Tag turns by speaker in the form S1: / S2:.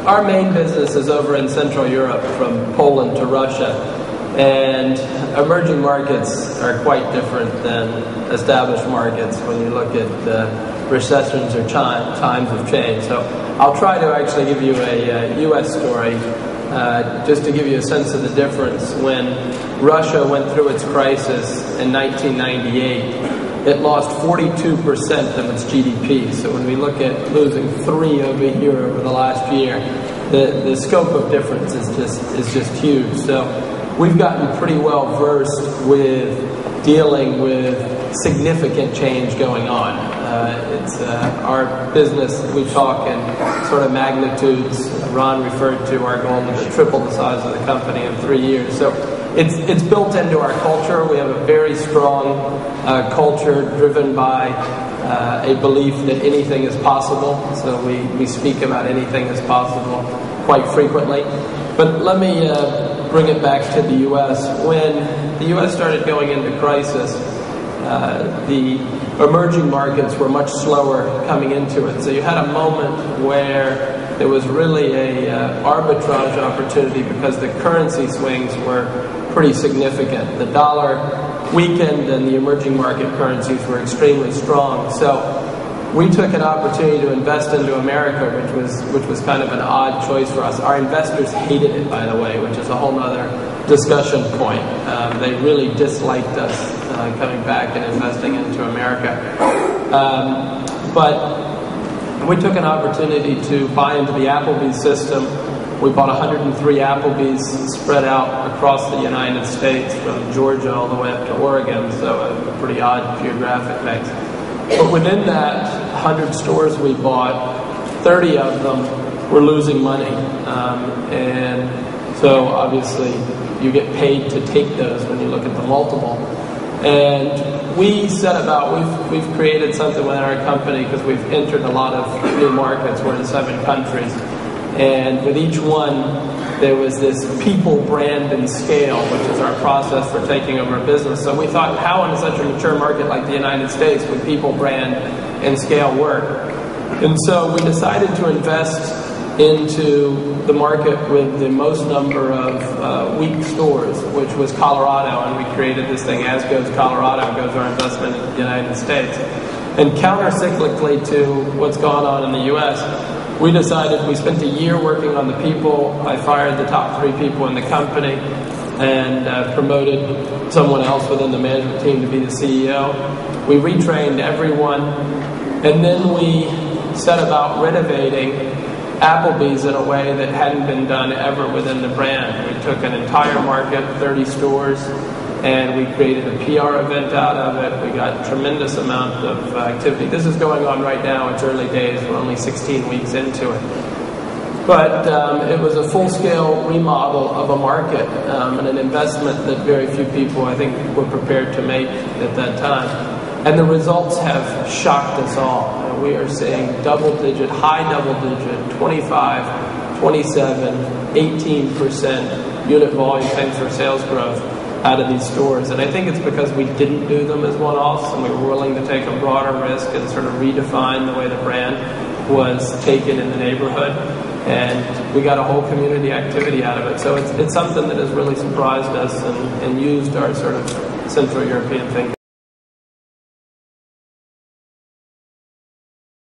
S1: our main business is over in Central Europe, from Poland to Russia, and emerging markets are quite different than established markets when you look at recessions or times of change. So I'll try to actually give you a U.S. story just to give you a sense of the difference. When Russia went through its crisis in 1998, it lost 42% of its GDP. So when we look at losing 3 over the last year, the scope of difference is just huge. So we've gotten pretty well versed with dealing with significant change going on. It's our business, we talk in sort of magnitudes. Ron referred to our goal to triple the size of the company in 3 years. So it's built into our culture. We have a very strong culture driven by a belief that anything is possible. So we speak about anything is possible quite frequently. But let me bring it back to the U.S. When the U.S. started going into crisis, the emerging markets were much slower coming into it. So you had a moment where there was really a arbitrage opportunity because the currency swings were pretty significant. The dollar weakened and the emerging market currencies were extremely strong. So we took an opportunity to invest into America, which was kind of an odd choice for us. Our investors hated it, by the way, which is a whole other discussion point. They really disliked us coming back and investing into America. But we took an opportunity to buy into the Applebee system. We bought 103 Applebees spread out across the United States, from Georgia all the way up to Oregon, so a pretty odd geographic mix. But within that 100 stores we bought, 30 of them were losing money. And so obviously you get paid to take those when you look at the multiple. And we set about, we've created something within our company because we've entered a lot of new markets. We're in 7 countries. And with each one, there was this people, brand, and scale, which is our process for taking over a business. So we thought, how in such a mature market like the United States would people, brand, and scale work? And so we decided to invest into the market with the most number of weak stores, which was Colorado, and we created this thing, as goes Colorado, goes our investment in the United States. And counter-cyclically to what's gone on in the U.S., we decided, we spent a year working on the people. I fired the top 3 people in the company and promoted someone else within the management team to be the CEO. We retrained everyone, and then we set about renovating Applebee's in a way that hadn't been done ever within the brand. We took an entire market, 30 stores, and we created a PR event out of it. We got a tremendous amount of activity. This is going on right now. It's early days. We're only 16 weeks into it. But it was a full-scale remodel of a market and an investment that very few people, I think, were prepared to make at that time. And the results have shocked us all. We are seeing double-digit, high double-digit, 25, 27, 18% unit volume same-store sales growth out of these stores. And I think it's because we didn't do them as one-offs, and we were willing to take a broader risk and sort of redefine the way the brand was taken in the neighborhood. And we got a whole community activity out of it. So it's something that has really surprised us and used our sort of Central European thinking.